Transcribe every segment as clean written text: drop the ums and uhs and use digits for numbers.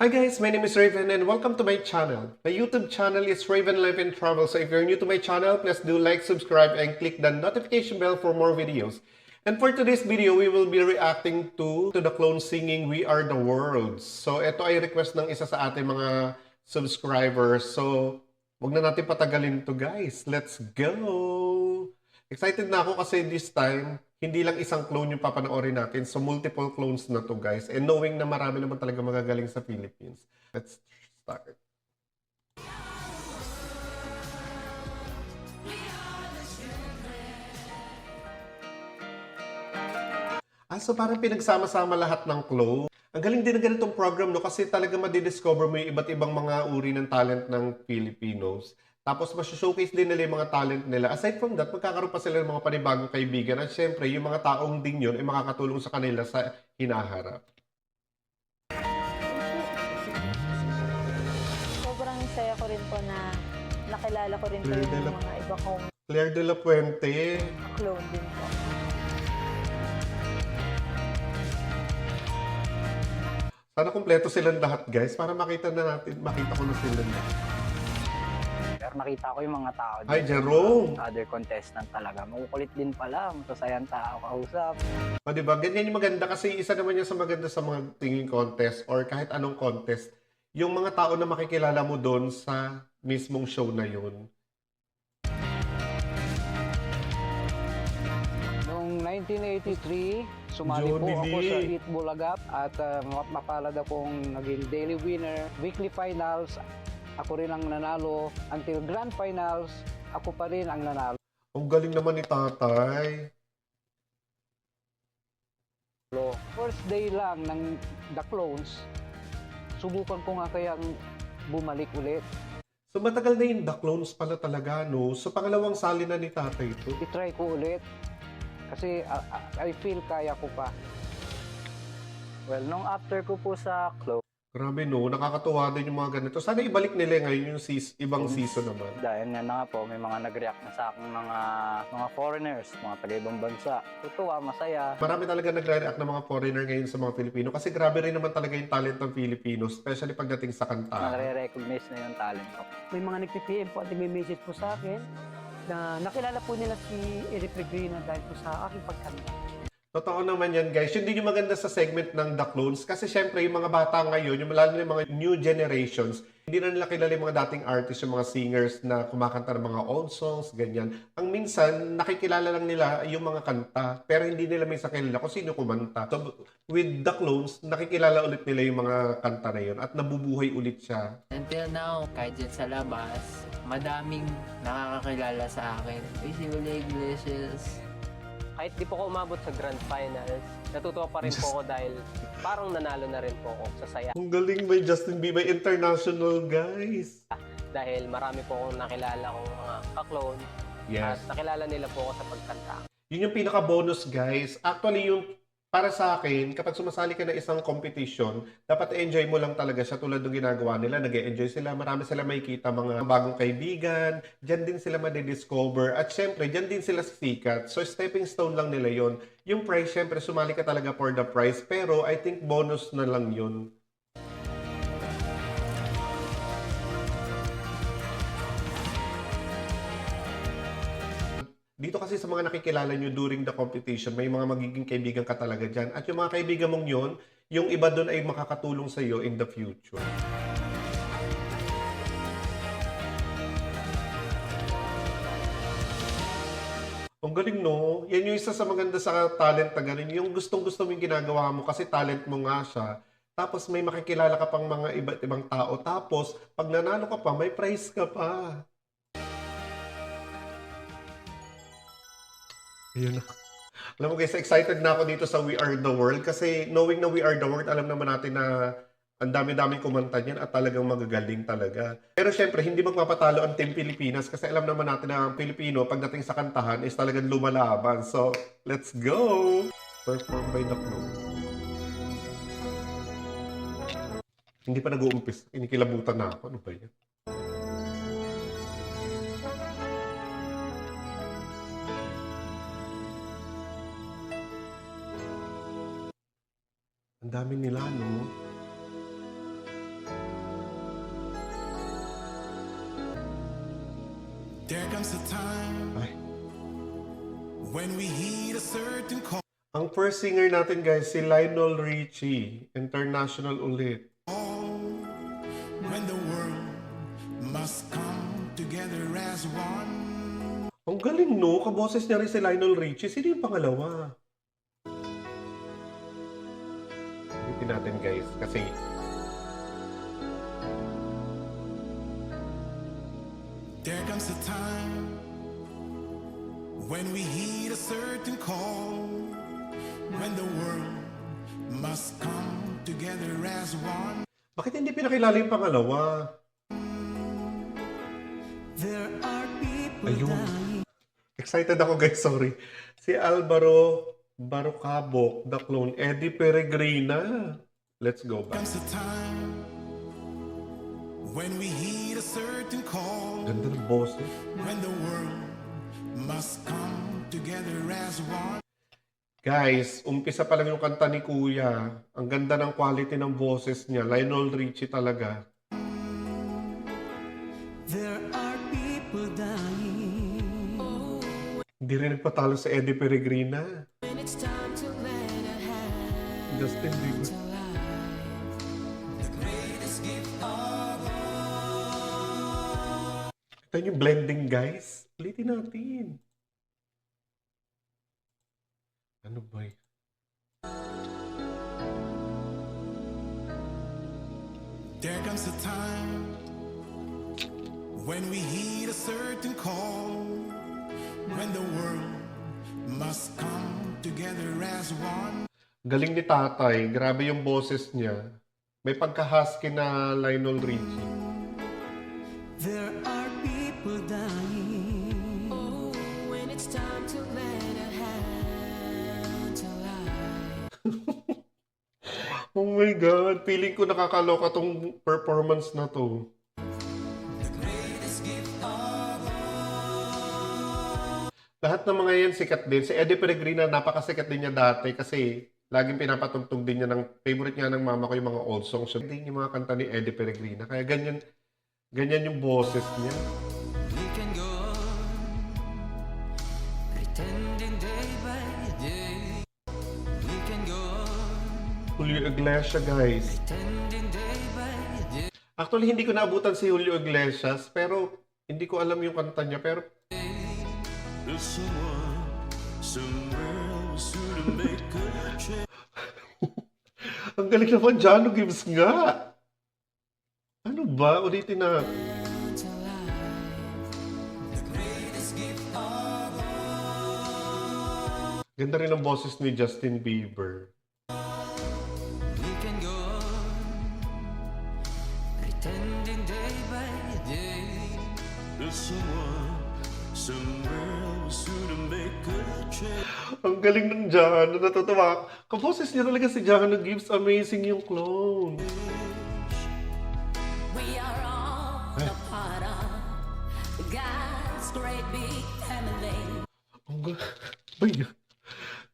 Hi guys, my name is Raven and welcome to my channel. My YouTube channel is Raven Life and Travel. So if you're new to my channel, please do like, subscribe, and click the notification bell for more videos. And for today's video, we will be reacting to the clone singing We Are the World. So ito ay request ng isa sa ating mga subscribers. So wag na natin patagalin to guys. Let's go! Excited na ako kasi this time, hindi lang isang clone yung papanoorin natin. So, multiple clones na to, guys. And knowing na marami naman talaga magagaling sa Philippines. Let's start. So parang pinagsama-sama lahat ng clone. Ang galing din na ganitong program, no? Kasi talaga madidiscover mo yung iba't ibang mga uri ng talent ng Filipinos. Tapos, showcase din nila yung mga talent nila. Aside from that, magkakaroon pa sila ng mga panibagong kaibigan. At syempre, yung mga taong din yun ay makakatulong sa kanila sa hinaharap. Sobrang saya ko rin po na nakilala ko rin po yung mga iba kong Claire de la Puente. clone din po. Sana kumpleto silang lahat, guys, para makita ko na sila na. Pero nakita ko yung mga tao Hi, Jerome! Other contestant talaga. Makukulit din pala. Masasayang tao kausap. O, diba? Ganyan yung maganda kasi isa naman yan sa maganda sa mga tingin contest or kahit anong contest. Yung mga tao na makikilala mo doon sa mismong show na yun. Noong 1983, sumali po ako sa Eat Bulagap at mapalad akong naging daily winner. Weekly finals, ako rin ang nanalo. Until grand finals, ako pa rin ang nanalo. Ang galing naman ni tatay. First day lang ng The Clones, subukan ko nga kayang bumalik ulit. So matagal na yung The Clones pala talaga, no? So pangalawang sali na ni tatay ito. I-try ko ulit kasi I feel kaya ko pa. Well, nung after ko po sa Clones, Grabe, no? Nakakatuwa din yung mga ganito. Sana ibalik nila ngayon yung ibang season naman. dahil nga na nga po, may mga nag-react na sa akin mga foreigners, mga taga-ibang bansa. Tutuwa, masaya. Marami talaga nagre-react ng mga foreigner ngayon sa mga Pilipino kasi grabe rin naman talaga yung talent ng Pilipino, especially pagdating sa kanta. Nare-recognize na yung talent ko. May mga nagpi-PM po at nagme-message po sa akin na nakilala po nila si Eric Regrina dahil po sa aking pagkanta. Totoo naman yan, guys. Yun din yung maganda sa segment ng The Clones kasi syempre yung mga bata ngayon, yung lalo na yung mga new generations, hindi na nila kilala yung mga dating artists, yung mga singers na kumakanta ng mga old songs, ganyan. Ang minsan, nakikilala lang nila yung mga kanta, pero hindi nila may kilala kung sino kumanta. So, with The Clones, nakikilala ulit nila yung mga kanta na yun at nabubuhay ulit siya. Until now, kahit dyan sa labas, madaming nakakakilala sa akin. Uy, si Julio Iglesias. Kahit di po ako umabot sa grand finals, natutuwa pa rin po ako dahil parang nanalo na rin po ako sa saya. Ang galing, may Justin Bieber International, guys. Dahil marami po akong nakilala kong mga ka-clone at nakilala nila po ako sa pagkanta. Yun yung pinaka-bonus, guys. Actually, yung para sa akin, kapag sumasali ka na isang competition, dapat enjoy mo lang talaga siya tulad ng ginagawa nila. Nag-enjoy sila, marami sila makikita mga bagong kaibigan, dyan din sila madidiscover, at syempre, dyan din sila sikat. So, stepping stone lang nila yon. Yung prize, syempre, sumali ka talaga for the prize, pero I think bonus na lang yun. Dito kasi sa mga nakikilala nyo during the competition, may mga magiging kaibigan ka talaga dyan. At yung mga kaibigan mong yun, yung iba doon ay makakatulong sa iyo in the future. Ang galing, no? Yan yung isa sa maganda sa talent na ganun. Yung gustong-gusto mo yung ginagawa mo kasi talent mo nga siya. Tapos may makikilala ka pang mga iba't ibang tao. Tapos, pag nanalo ka pa, may prize ka pa. Ayun na. Alam mo guys, excited na ako dito sa We Are The World kasi knowing na We Are The World, alam naman natin na ang dami-daming kumanta niyan at talagang magagaling talaga. Pero syempre, hindi magpapatalo ang Team Pilipinas kasi alam naman natin na ang Pilipino pagdating sa kantahan is talagang lumalaban. So, let's go! Perform by The Clone. Hindi pa nag-uumpis. Inikilabutan na ako. Ano ba yan? Ang dami nila, no? There comes a time Ay. when we heed a certain call. Ang first singer natin guys, si Lionel Richie. International ulit. When the world must come together as one. Ang galing no, kaboses niya rin si Lionel Richie. Sino yung pangalawa? Ulitin natin guys, kasi There comes a time when we heed a certain call. When the world must come together as one. bakit hindi pinakilala yung pangalawa? There are people Ayun. Excited ako guys, sorry. Si Alvaro Barocabo, The Clone, Eddie Peregrina. Let's go back. comes a time when we heed a certain call. Ganda ng boses. When the world must come together as one. Guys, umpisa pa lang yung kanta ni Kuya. Ang ganda ng quality ng boses niya. Lionel Richie talaga. There are people dying. Hindi rin nagpatalo sa Eddie Peregrina. Justin Bieber. Ito yung blending guys. Ulitin natin. Ano ba yun? There comes a time when we heed a certain call. When the world must come together as one. Galing ni tatay. Grabe yung boses niya. May pagka-husky na Lionel Richie. There are people dying. Oh, when it's time to lend a hand to life. Oh my God. Feeling ko nakakaloka tong performance na to. Lahat ng mga yan sikat din. Si Eddie Peregrina, napakasikat din niya dati kasi laging pinapatugtog din niya ng favorite niya ng mama ko yung mga old songs. So, din yung mga kanta ni Eddie Peregrina. Kaya ganyan yung boses niya. We can go on, pretending day by day. We can go on, Julio Iglesias, guys. pretending day by day. Actually, hindi ko naabutan si Julio Iglesias, pero hindi ko alam yung kanta niya. Pero There's someone somewhere else to make a change. ang galing naman, Jano Gibbs nga. Ano ba? Ulitin na. Ganda rin ang boses ni Justin Bieber. We can go on, pretending day by day. There's someone somewhere else to make a change. Ang galing ng Jano. Natutuwa. Kaboses niya talaga si Jano Gibbs. Amazing yung clone. We are all a part of God's great big family. Ang Ay,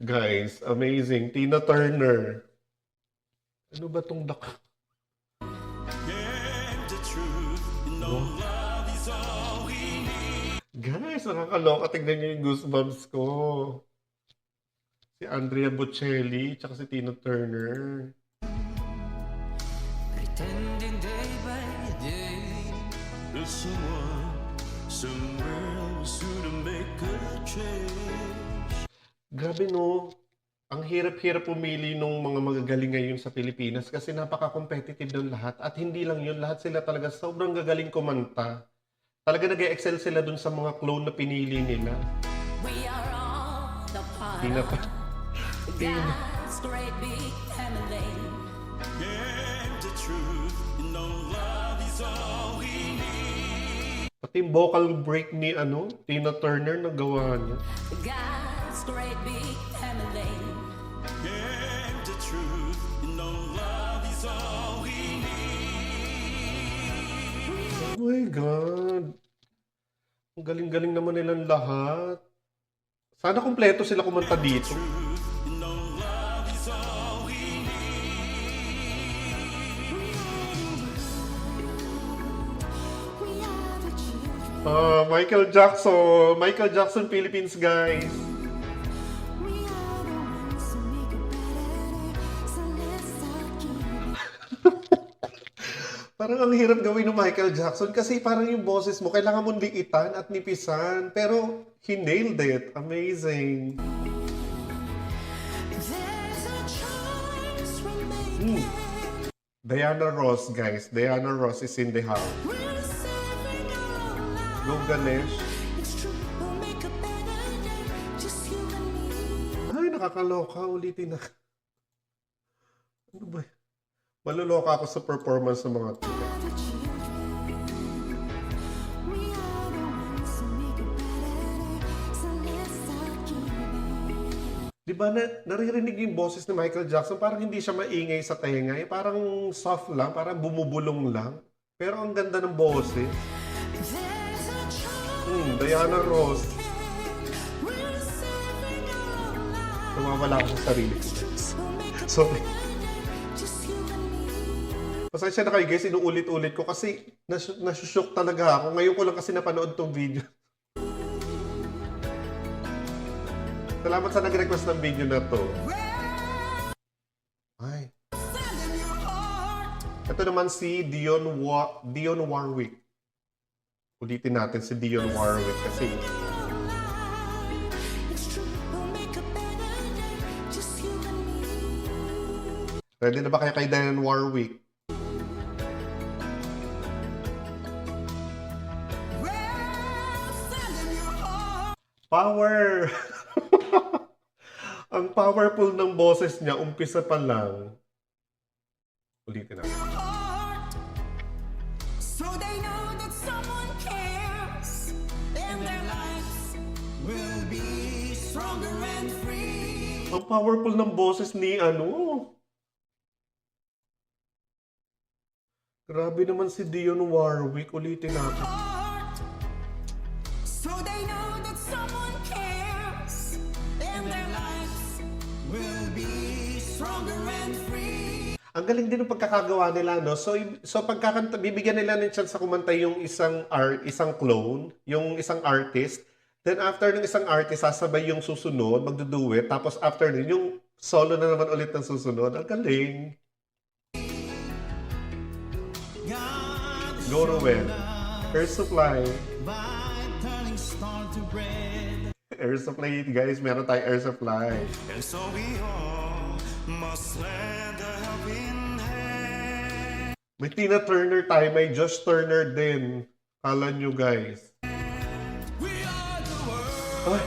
guys, amazing. Tina Turner. Ano ba tong dak? And the truth, you know, love is all we need. Guys, nakakaloka. Tignan niyo yung goosebumps ko. Si Andrea Bocelli, tsaka si Tina Turner. Pretending day by day. There's someone somewhere else to make a change. Grabe no. Ang hirap-hirap pumili nung mga magagaling ngayon sa Pilipinas kasi napaka-competitive ng lahat. At hindi lang yun, lahat sila talaga sobrang gagaling kumanta. Talaga nag-excel sila dun sa mga clone na pinili nila. We are all a part Tina of pa. Tina. God's great big family. And the truth, you know, love is all we need. Pati yung vocal break ni Tina Turner nagawa niya. God's great big family. And the truth, you know, love is all we need. Oh my God. Ang galing-galing naman nilang lahat. Sana kumpleto sila kumanta dito. You know, love is all we need. We are the children Michael Jackson. Michael Jackson, Philippines, guys. We are the ones who make it better, so let's start giving. Parang ang hirap gawin ng Michael Jackson kasi parang yung boses mo, kailangan mong liitan at nipisan. Pero he nailed it. Amazing. There's a choice we're making. Diana Ross, guys. Diana Ross is in the house. We're saving our lives. Go, Ganesh. It's true, we'll make a better day, just you and me. Ay, nakakaloka. Ulitin na. Ano ba? Maluloka ako sa performance ng mga to. The children. We are the ones who make it better, so let's start giving. Di ba naririnig yung boses ni Michael Jackson? Parang hindi siya maingay sa tenga. Parang soft lang, parang bumubulong lang. Pero ang ganda ng boses. There's a choice Diana Ross. we're saving our lives. Nawawala ako sa sarili ko. We'll make it Sorry. just you and me. Pasensya na kayo guys, inuulit-ulit ko kasi nasushock talaga ako. Ngayon ko lang kasi napanood tong video. Salamat sa nag-request ng video na to. Ay. Ito naman si Dion Warwick. Ulitin natin si Dion Warwick kasi It's true, we'll make a better day, just you and me. ready na ba kayo kay Dion Warwick? Power! Ang powerful ng boses niya, umpisa pa lang. Ulitin natin. So they know that someone cares, and their lives will be stronger and free. Ang powerful ng boses ni Grabe naman si Dion Warwick. Ulitin natin. So they know that someone cares, and their lives will be stronger and free. Ang galing din ng pagkakagawa nila, no? So pagkakanta, bibigyan nila ng chance sa kumanta yung isang clone, yung isang artist. Then after ng isang artist, sasabay yung susunod, magduduet. Tapos after din, yung solo na naman ulit ng susunod. Ang galing. Go Ruel. Air Supply. Air Supply, guys. Meron tayong Air Supply. And so we all must lend a helping hand. May Tina Turner tayo. May Josh Turner din. Kala nyo, guys. We are the world. Ay,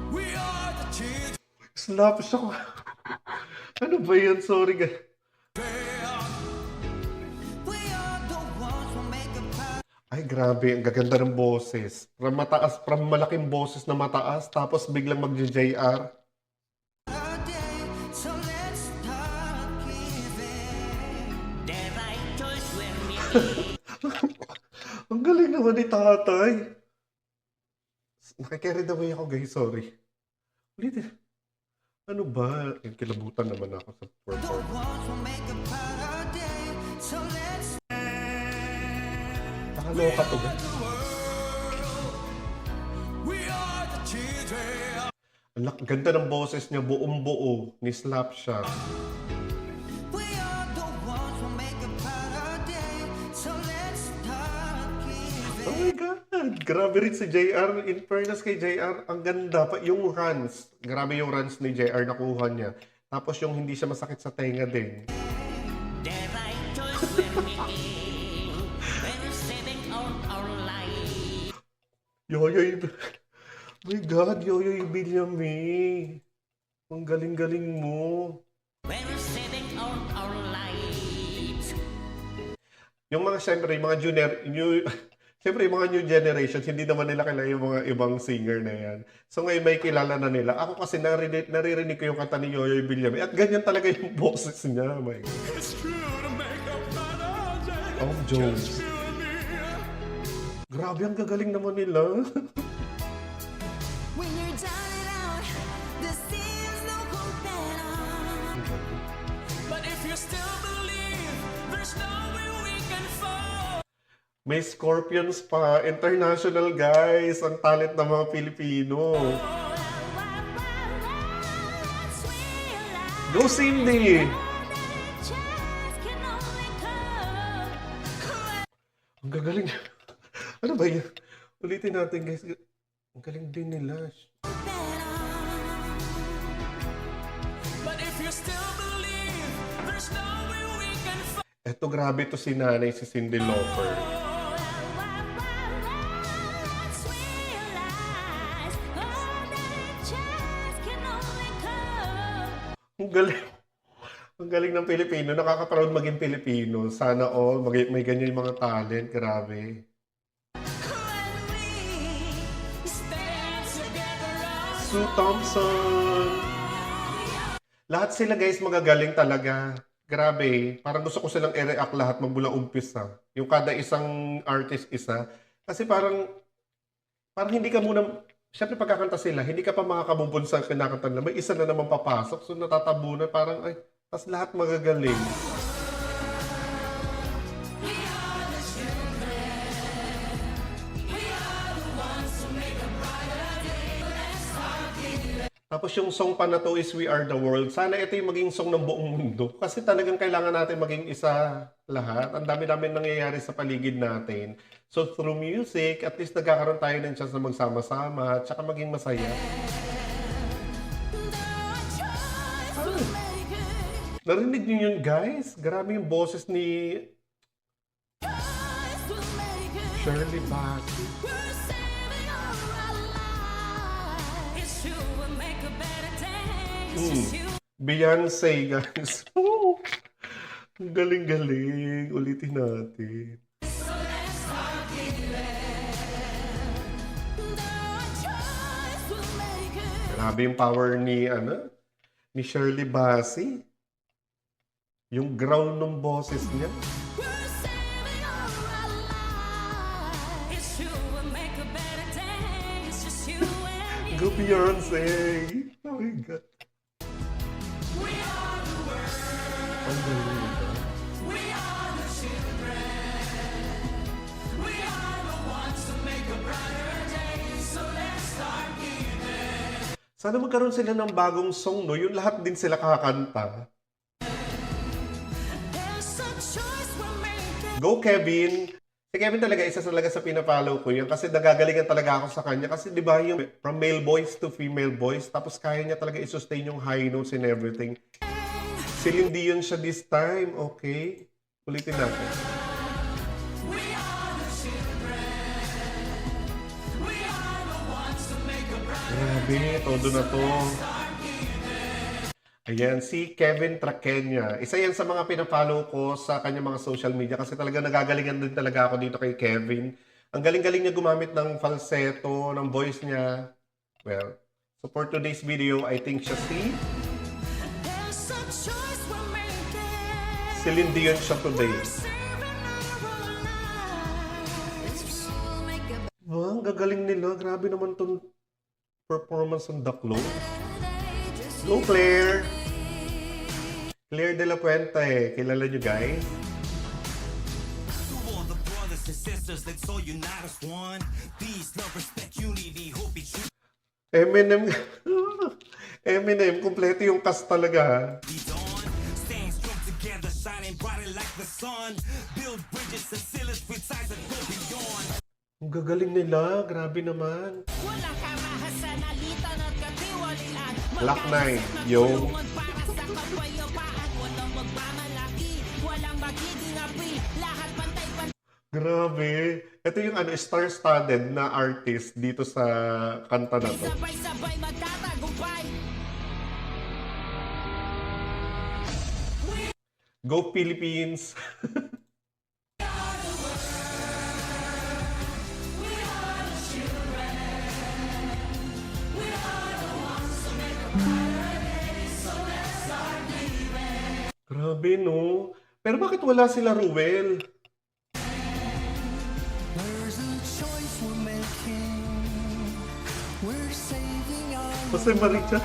We are the children. slap siya ko. Ano ba yan? Sorry, guys. We are the ones who make a better Ay, grabe. Ang gaganda ng boses. From malaking boses na mataas, tapos biglang mag-JR. day. So let's start giving. The right choice we're making. Ang galing naman ni tatay. Nakikarried away ako, guys. Sorry. Ulitin. Ano ba? Kilabutan naman ako sa performance. Ones who make a better day. So let's Nakaloka to, guys. We are the children. Ang ganda ng boses niya. Buong-buo. Ni Slap siya. We are the ones who make a better day. So let's start giving. Oh my God! Grabe rin si JR. In fairness kay JR, ang ganda pa. Yung runs. Grabe yung runs ni JR nakuha niya. Tapos yung hindi siya masakit sa tenga din. The right choice we're making. We're saving our life. Yoyoy. My God, Yoyoy Villame. Ang galing-galing mo. We're saving our lives. Yung mga, siyempre, yung mga siyempre, yung mga new generations, hindi naman nila kilala yung mga ibang singer na yan. So ngayon may kilala na nila. Ako kasi naririnig ko yung kanta ni Yoyoy Villame. At ganyan talaga yung boses niya. My God. It's true to make a better day. Tom Jones. You and me. Grabe, ang gagaling naman nila. When you're down and out, there seems no hope at all. But if you still believe, there's no way we can fall. May Scorpions pa. International, guys. Ang talent ng mga Pilipino. Go, Cindy! Ang gagaling. Ano ba yan? Ulitin natin, guys. Ang galing din nila. Eto, grabe to si nanay, si Cyndi Lauper. Ang galing. Ang galing ng Pilipino. Nakaka-proud maging Pilipino. Sana all may ganyan yung mga talent. Grabe. Sue Thompson. Lahat sila, guys, magagaling talaga. Grabe. Parang gusto ko silang i-react lahat magmula umpisa. Yung kada isang artist isa. Kasi parang hindi ka muna, syempre pagkakanta sila, hindi ka pa makakabubon sa kinakanta nila. May isa na naman papasok. So natatabunan, parang ay, tas lahat magagaling. Tapos yung song pa na to is We Are The World. Sana ito yung maging song ng buong mundo. Kasi talagang kailangan natin maging isa lahat. Ang dami-dami nangyayari sa paligid natin. So through music, at least nagkakaroon tayo ng chance na magsama-sama at saka maging masaya. Narinig niyo yun, guys? Grabe yung boses ni Shirley Bassey. Beyonce, guys. Ang galing-galing. Ulitin natin. Grabe yung power ni Shirley Bassey. Yung ground ng boses niya. Go Beyonce! Oh my God. Ang galing ito. Sana magkaroon sila ng bagong song, no? Yung lahat din sila kakanta. Go, Kevin! Si Kevin talaga, isa talaga sa pinapollow ko yan kasi nagagalingan talaga ako sa kanya. Kasi di ba yung from male voice to female voice, tapos kaya niya talaga i-sustain yung high notes and everything. Celine Dion siya this time, okay? Ulitin natin. Grabe, todo na to. Ayan, si Kevin Traqueña. Isa yan sa mga pinapollow ko sa kanyang mga social media kasi talaga nagagalingan din talaga ako dito kay Kevin. Ang galing-galing niya gumamit ng falsetto, ng voice niya. Well, so for today's video, I think siya si Celine Dion siya today. Wow, ang gagaling nila. Grabe naman itong performance ng The Clone. Go, Claire! Claire de la Puente. Kilala nyo, guys? Eminem. Eminem, kompleto yung cast talaga. Ang gagaling nila. Grabe naman. Black Knight, yo. Grabe. Ito yung star-studded na artist dito sa kanta na to. Go Philippines! Grabe, no? Pero bakit wala sila Ruel? Jose Marichan.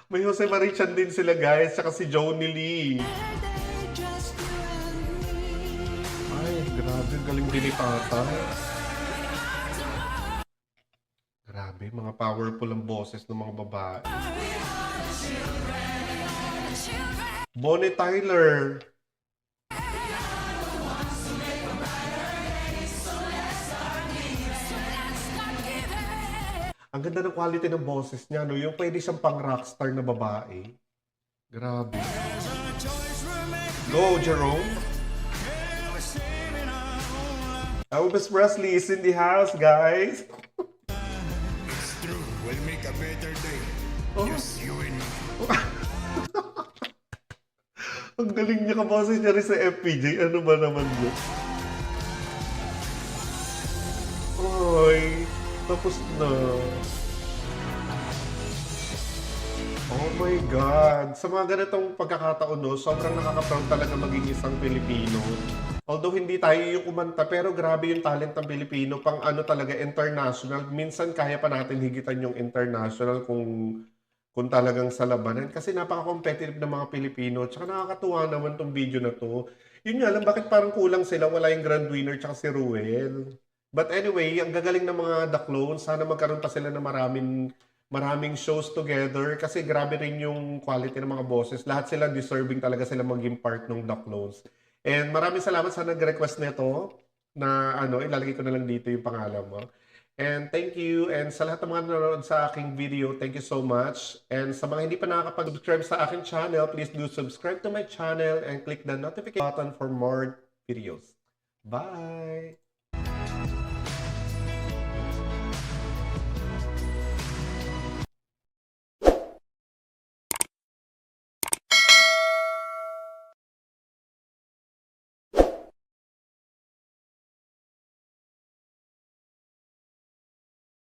May Jose Marichan din sila, guys. Tsaka si Joni Lee. Grabe, ang galing din ni Tata. Grabe, mga powerful ang boses ng mga babae. Bonnie Tyler. Ang ganda ng quality ng boses niya, no? Yung pwede siyang pang rockstar na babae. Grabe. Go, Jerome. Elvis Presley is in the house, guys. It's true, we'll make a better day. Just you and me. Ang galing niya kaboses niya rin sa FPJ. Ano ba naman yun? Oy, tapos na. Oh my God. Sa mga ganitong pagkakataon, no, sobrang nakaka-proud talaga maging isang Pilipino. Although hindi tayo yung kumanta, pero grabe yung talent ng Pilipino. Pang ano talaga, international. Minsan kaya pa natin higitan yung international kung talagang sa labanan. Kasi napaka-competitive ng mga Pilipino. Tsaka nakakatuwa naman tong video na to. Yun nga lang, bakit parang kulang sila? Wala yung grand winner tsaka si Ruel. But anyway, ang gagaling ng mga The Clones. Sana magkaroon pa sila ng maraming shows together. Kasi grabe rin yung quality ng mga bosses. Lahat sila deserving talaga sila maging part ng The Clones. And maraming salamat sa nag-request nito na ilalagay ko na lang dito yung pangalan mo. And thank you. And sa lahat ng mga nanonood sa aking video, thank you so much. And sa mga hindi pa nakakapag-subscribe sa aking channel, please do subscribe to my channel and click the notification button for more videos. Bye!